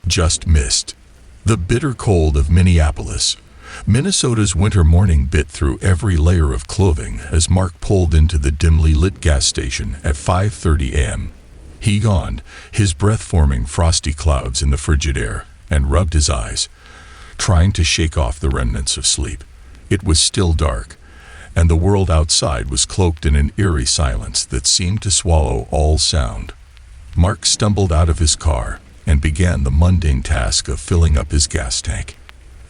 just missed. The bitter cold of Minneapolis, Minnesota's winter morning bit through every layer of clothing as Mark pulled into the dimly lit gas station at 5:30 a.m. He yawned, his breath forming frosty clouds in the frigid air, and rubbed his eyes, trying to shake off the remnants of sleep. It was still dark, and the world outside was cloaked in an eerie silence that seemed to swallow all sound. Mark stumbled out of his car and began the mundane task of filling up his gas tank.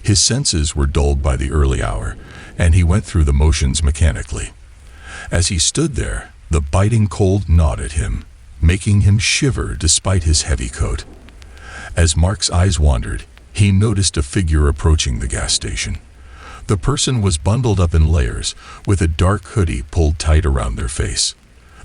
His senses were dulled by the early hour, and he went through the motions mechanically. As he stood there, the biting cold gnawed at him, making him shiver despite his heavy coat. As Mark's eyes wandered, he noticed a figure approaching the gas station. The person was bundled up in layers, with a dark hoodie pulled tight around their face.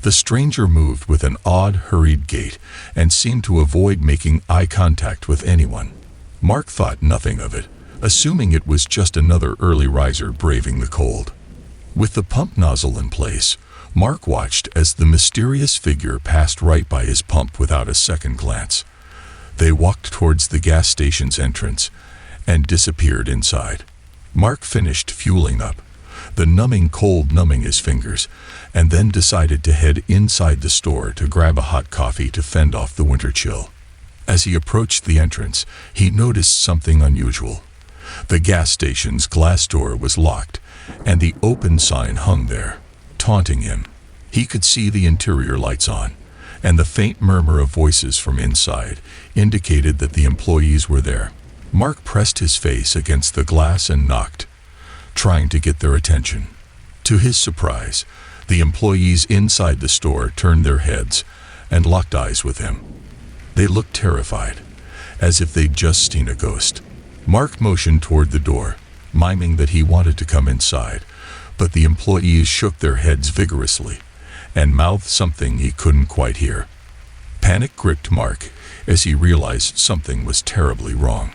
The stranger moved with an odd, hurried gait and seemed to avoid making eye contact with anyone. Mark thought nothing of it, assuming it was just another early riser braving the cold. With the pump nozzle in place, Mark watched as the mysterious figure passed right by his pump without a second glance. They walked towards the gas station's entrance and disappeared inside. Mark finished fueling up, the numbing cold numbing his fingers, and then decided to head inside the store to grab a hot coffee to fend off the winter chill. As he approached the entrance, he noticed something unusual. The gas station's glass door was locked, and the open sign hung there, taunting him. He could see the interior lights on, and the faint murmur of voices from inside indicated that the employees were there. Mark pressed his face against the glass and knocked, trying to get their attention. To his surprise, the employees inside the store turned their heads and locked eyes with him. They looked terrified, as if they'd just seen a ghost. Mark motioned toward the door, miming that he wanted to come inside, but the employees shook their heads vigorously and mouthed something he couldn't quite hear. Panic gripped Mark as he realized something was terribly wrong.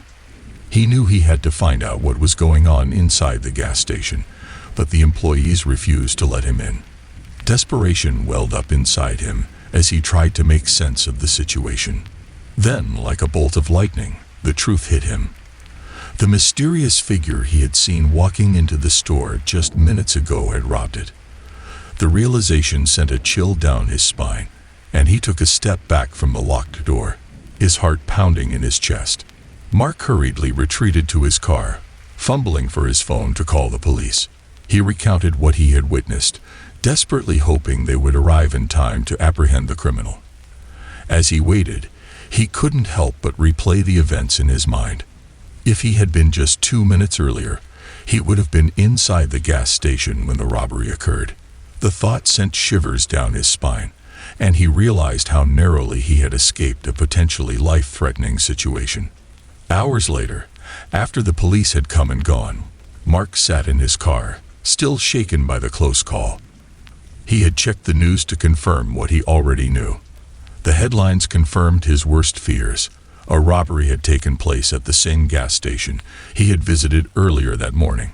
He knew he had to find out what was going on inside the gas station, but the employees refused to let him in. Desperation welled up inside him as he tried to make sense of the situation. Then, like a bolt of lightning, the truth hit him. The mysterious figure he had seen walking into the store just minutes ago had robbed it. The realization sent a chill down his spine, and he took a step back from the locked door, his heart pounding in his chest. Mark hurriedly retreated to his car, fumbling for his phone to call the police. He recounted what he had witnessed, desperately hoping they would arrive in time to apprehend the criminal. As he waited, he couldn't help but replay the events in his mind. If he had been just 2 minutes earlier, he would have been inside the gas station when the robbery occurred. The thought sent shivers down his spine, and he realized how narrowly he had escaped a potentially life-threatening situation. Hours later, after the police had come and gone, Mark sat in his car, still shaken by the close call. He had checked the news to confirm what he already knew. The headlines confirmed his worst fears. A robbery had taken place at the same gas station he had visited earlier that morning.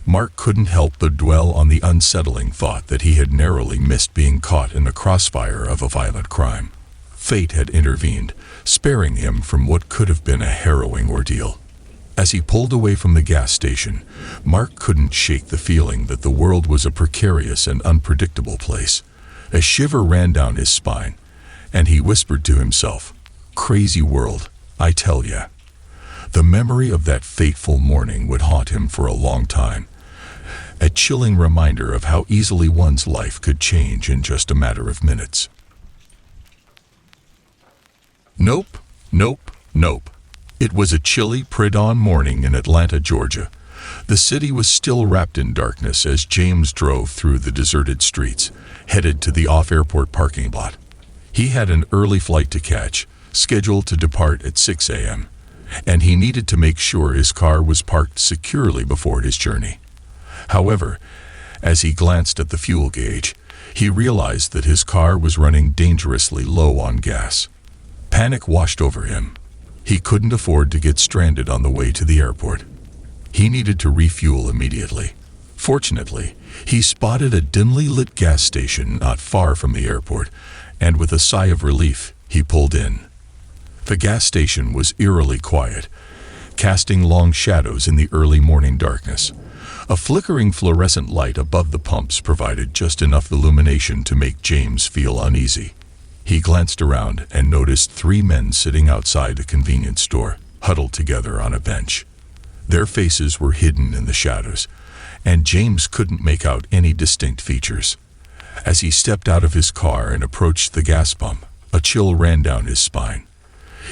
Mark couldn't help but dwell on the unsettling thought that he had narrowly missed being caught in the crossfire of a violent crime. Fate had intervened, sparing him from what could have been a harrowing ordeal. As he pulled away from the gas station, Mark couldn't shake the feeling that the world was a precarious and unpredictable place. A shiver ran down his spine, and he whispered to himself, "Crazy world, I tell ya." The memory of that fateful morning would haunt him for a long time, a chilling reminder of how easily one's life could change in just a matter of minutes. Nope, nope, nope. It was a chilly pre-dawn morning in Atlanta, Georgia. The city was still wrapped in darkness as James drove through the deserted streets, headed to the off-airport parking lot. He had an early flight to catch, scheduled to depart at 6 a.m., and he needed to make sure his car was parked securely before his journey. However, as he glanced at the fuel gauge, he realized that his car was running dangerously low on gas. Panic washed over him. He couldn't afford to get stranded on the way to the airport. He needed to refuel immediately. Fortunately, he spotted a dimly lit gas station not far from the airport, and with a sigh of relief, he pulled in. The gas station was eerily quiet, casting long shadows in the early morning darkness. A flickering fluorescent light above the pumps provided just enough illumination to make James feel uneasy. He glanced around and noticed 3 men sitting outside the convenience store, huddled together on a bench. Their faces were hidden in the shadows, and James couldn't make out any distinct features. As he stepped out of his car and approached the gas pump, a chill ran down his spine.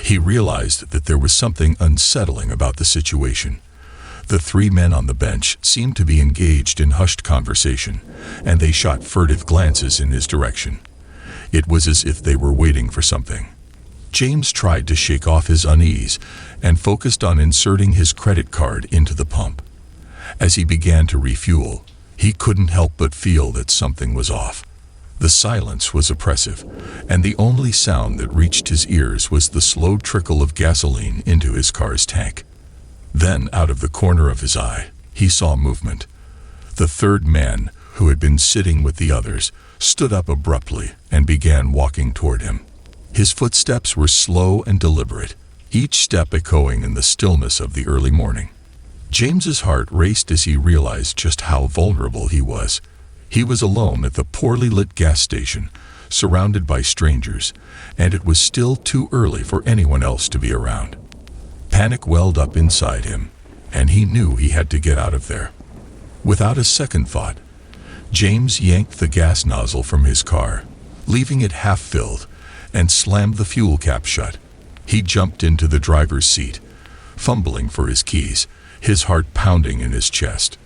He realized that there was something unsettling about the situation. The 3 men on the bench seemed to be engaged in hushed conversation, and they shot furtive glances in his direction. It was as if they were waiting for something. James tried to shake off his unease and focused on inserting his credit card into the pump. As he began to refuel, he couldn't help but feel that something was off. The silence was oppressive, and the only sound that reached his ears was the slow trickle of gasoline into his car's tank. Then, out of the corner of his eye, he saw movement. The 3rd man, who had been sitting with the others, stood up abruptly and began walking toward him. His footsteps were slow and deliberate, each step echoing in the stillness of the early morning. James's heart raced as he realized just how vulnerable he was. He was alone at the poorly lit gas station, surrounded by strangers, and it was still too early for anyone else to be around. Panic welled up inside him, and he knew he had to get out of there. Without a second thought, James yanked the gas nozzle from his car, leaving it half-filled, and slammed the fuel cap shut. He jumped into the driver's seat, fumbling for his keys, his heart pounding in his chest.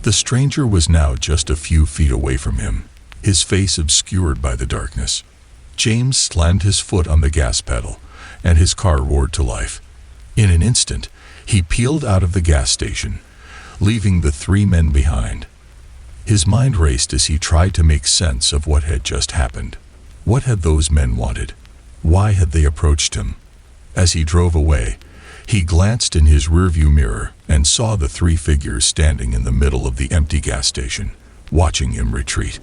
The stranger was now just a few feet away from him, his face obscured by the darkness. James slammed his foot on the gas pedal, and his car roared to life. In an instant, he peeled out of the gas station, leaving the 3 men behind. His mind raced as he tried to make sense of what had just happened. What had those men wanted? Why had they approached him? As he drove away, he glanced in his rearview mirror and saw the 3 figures standing in the middle of the empty gas station, watching him retreat.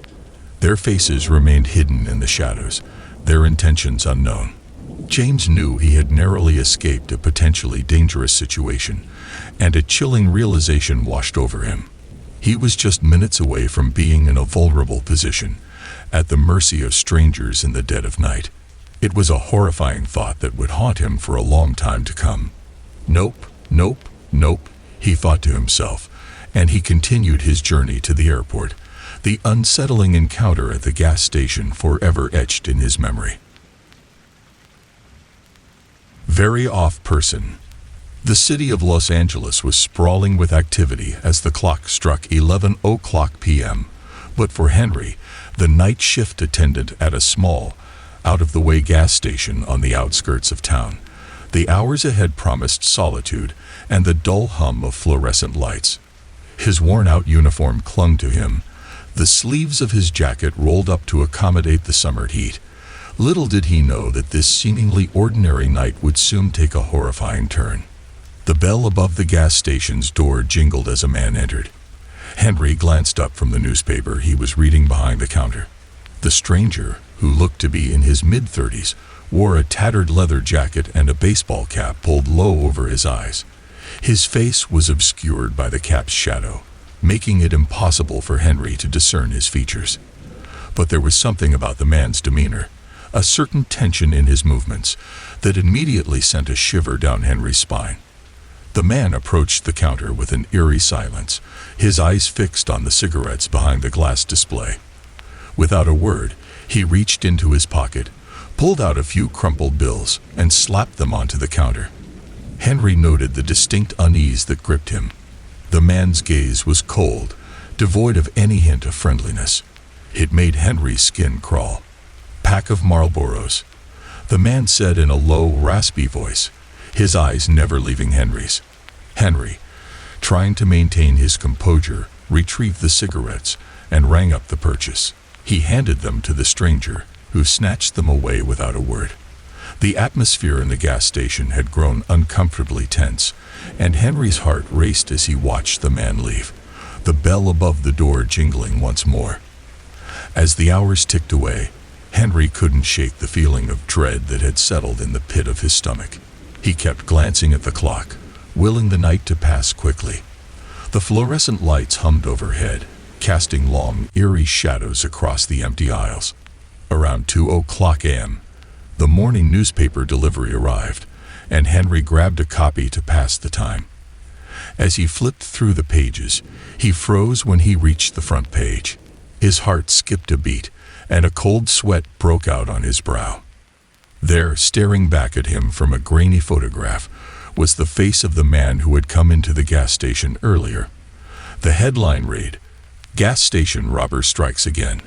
Their faces remained hidden in the shadows, their intentions unknown. James knew he had narrowly escaped a potentially dangerous situation, and a chilling realization washed over him. He was just minutes away from being in a vulnerable position, at the mercy of strangers in the dead of night. It was a horrifying thought that would haunt him for a long time to come. Nope, nope, nope, he thought to himself, and he continued his journey to the airport, the unsettling encounter at the gas station forever etched in his memory. Very off person. The city of Los Angeles was sprawling with activity as the clock struck 11:00 p.m., but for Henry, the night shift attendant at a small, out-of-the-way gas station on the outskirts of town, the hours ahead promised solitude and the dull hum of fluorescent lights. His worn-out uniform clung to him, the sleeves of his jacket rolled up to accommodate the summer heat. Little did he know that this seemingly ordinary night would soon take a horrifying turn. The bell above the gas station's door jingled as a man entered. Henry glanced up from the newspaper he was reading behind the counter. The stranger, who looked to be in his mid-30s, wore a tattered leather jacket and a baseball cap pulled low over his eyes. His face was obscured by the cap's shadow, making it impossible for Henry to discern his features. But there was something about the man's demeanor, a certain tension in his movements, that immediately sent a shiver down Henry's spine. The man approached the counter with an eerie silence, his eyes fixed on the cigarettes behind the glass display. Without a word, he reached into his pocket, pulled out a few crumpled bills, and slapped them onto the counter. Henry noted the distinct unease that gripped him. The man's gaze was cold, devoid of any hint of friendliness. It made Henry's skin crawl. "Pack of Marlboros," the man said in a low, raspy voice, his eyes never leaving Henry's. Henry, trying to maintain his composure, retrieved the cigarettes and rang up the purchase. He handed them to the stranger, who snatched them away without a word. The atmosphere in the gas station had grown uncomfortably tense, and Henry's heart raced as he watched the man leave, the bell above the door jingling once more. As the hours ticked away, Henry couldn't shake the feeling of dread that had settled in the pit of his stomach. He kept glancing at the clock, willing the night to pass quickly. The fluorescent lights hummed overhead, casting long, eerie shadows across the empty aisles. Around 2:00 a.m., the morning newspaper delivery arrived, and Henry grabbed a copy to pass the time. As he flipped through the pages, he froze when he reached the front page. His heart skipped a beat, and a cold sweat broke out on his brow. There, staring back at him from a grainy photograph, was the face of the man who had come into the gas station earlier. The headline read, "Gas Station Robber Strikes Again."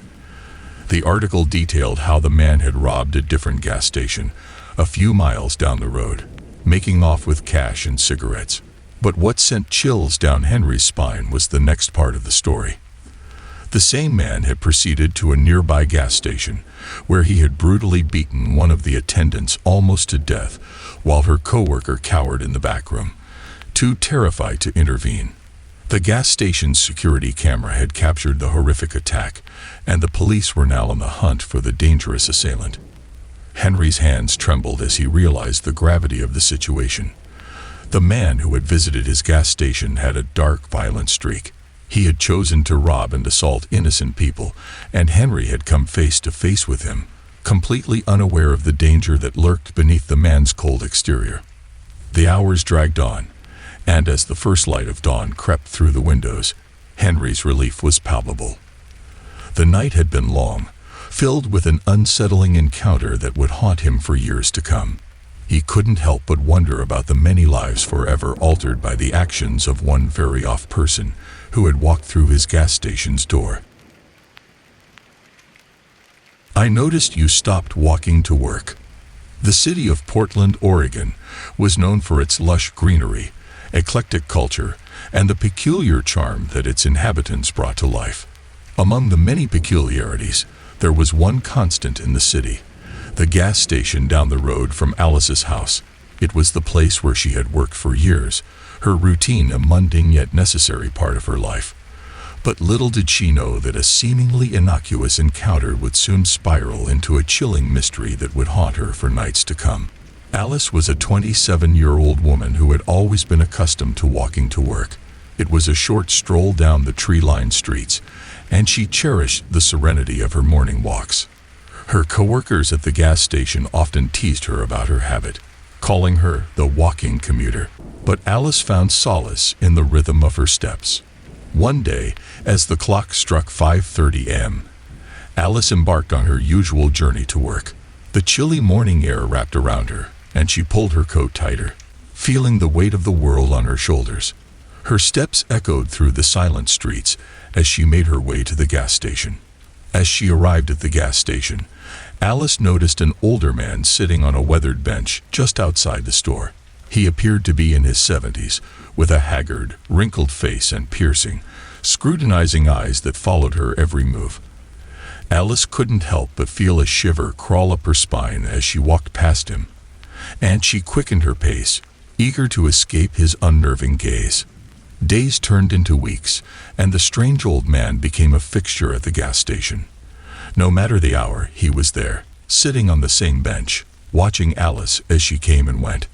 The article detailed how the man had robbed a different gas station a few miles down the road, making off with cash and cigarettes. But what sent chills down Henry's spine was the next part of the story. The same man had proceeded to a nearby gas station, where he had brutally beaten one of the attendants almost to death, while her coworker cowered in the back room, too terrified to intervene. The gas station's security camera had captured the horrific attack, and the police were now on the hunt for the dangerous assailant. Henry's hands trembled as he realized the gravity of the situation. The man who had visited his gas station had a dark, violent streak. He had chosen to rob and assault innocent people, and Henry had come face to face with him, completely unaware of the danger that lurked beneath the man's cold exterior. The hours dragged on, and as the first light of dawn crept through the windows, Henry's relief was palpable. The night had been long, filled with an unsettling encounter that would haunt him for years to come. He couldn't help but wonder about the many lives forever altered by the actions of one very off person who had walked through his gas station's door. "I noticed you stopped walking to work." The city of Portland, Oregon, was known for its lush greenery, eclectic culture, and the peculiar charm that its inhabitants brought to life. Among the many peculiarities, there was one constant in the city: the gas station down the road from Alice's house. It was the place where she had worked for years, her routine a mundane yet necessary part of her life. But little did she know that a seemingly innocuous encounter would soon spiral into a chilling mystery that would haunt her for nights to come. Alice was a 27-year-old woman who had always been accustomed to walking to work. It was a short stroll down the tree-lined streets, and she cherished the serenity of her morning walks. Her coworkers at the gas station often teased her about her habit, calling her the walking commuter. But Alice found solace in the rhythm of her steps. One day, as the clock struck 5:30 a.m., Alice embarked on her usual journey to work. The chilly morning air wrapped around her, and she pulled her coat tighter, feeling the weight of the world on her shoulders. Her steps echoed through the silent streets as she made her way to the gas station. As she arrived at the gas station, Alice noticed an older man sitting on a weathered bench just outside the store. He appeared to be in his 70s, with a haggard, wrinkled face and piercing, scrutinizing eyes that followed her every move. Alice couldn't help but feel a shiver crawl up her spine as she walked past him, and she quickened her pace, eager to escape his unnerving gaze. Days turned into weeks, and the strange old man became a fixture at the gas station. No matter the hour, he was there, sitting on the same bench, watching Alice as she came and went.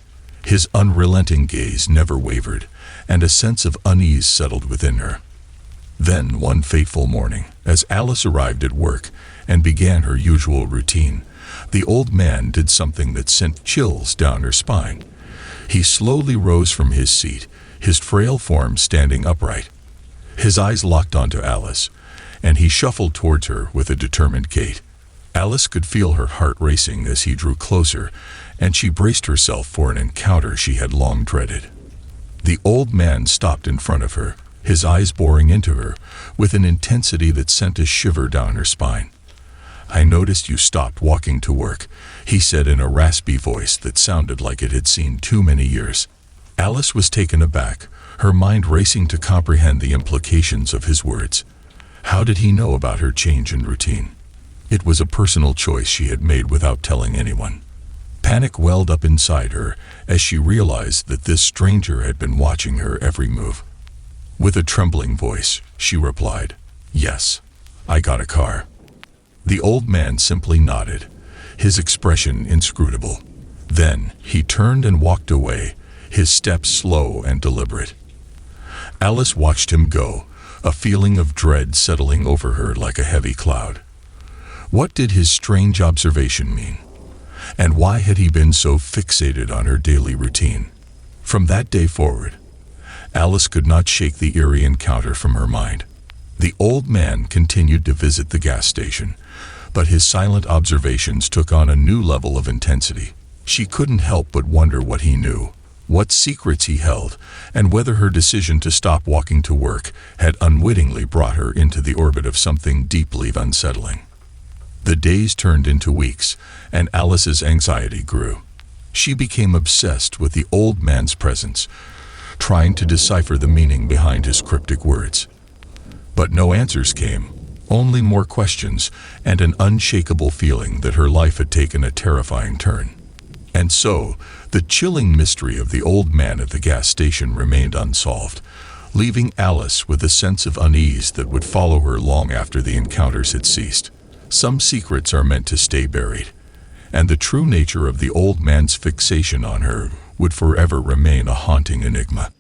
His unrelenting gaze never wavered, and a sense of unease settled within her. Then, one fateful morning, as Alice arrived at work and began her usual routine, the old man did something that sent chills down her spine. He slowly rose from his seat, his frail form standing upright. His eyes locked onto Alice, and he shuffled towards her with a determined gait. Alice could feel her heart racing as he drew closer, and she braced herself for an encounter she had long dreaded. The old man stopped in front of her, his eyes boring into her with an intensity that sent a shiver down her spine. "I noticed you stopped walking to work," he said in a raspy voice that sounded like it had seen too many years. Alice was taken aback, her mind racing to comprehend the implications of his words. How did he know about her change in routine? It was a personal choice she had made without telling anyone. Panic welled up inside her as she realized that this stranger had been watching her every move. With a trembling voice, she replied, "Yes, I got a car." The old man simply nodded, his expression inscrutable. Then he turned and walked away, his steps slow and deliberate. Alice watched him go, a feeling of dread settling over her like a heavy cloud. What did his strange observation mean? And why had he been so fixated on her daily routine? From that day forward, Alice could not shake the eerie encounter from her mind. The old man continued to visit the gas station, but his silent observations took on a new level of intensity. She couldn't help but wonder what he knew, what secrets he held, and whether her decision to stop walking to work had unwittingly brought her into the orbit of something deeply unsettling. The days turned into weeks, and Alice's anxiety grew. She became obsessed with the old man's presence, trying to decipher the meaning behind his cryptic words. But no answers came, only more questions and an unshakable feeling that her life had taken a terrifying turn. And so, the chilling mystery of the old man at the gas station remained unsolved, leaving Alice with a sense of unease that would follow her long after the encounters had ceased. Some secrets are meant to stay buried, and the true nature of the old man's fixation on her would forever remain a haunting enigma.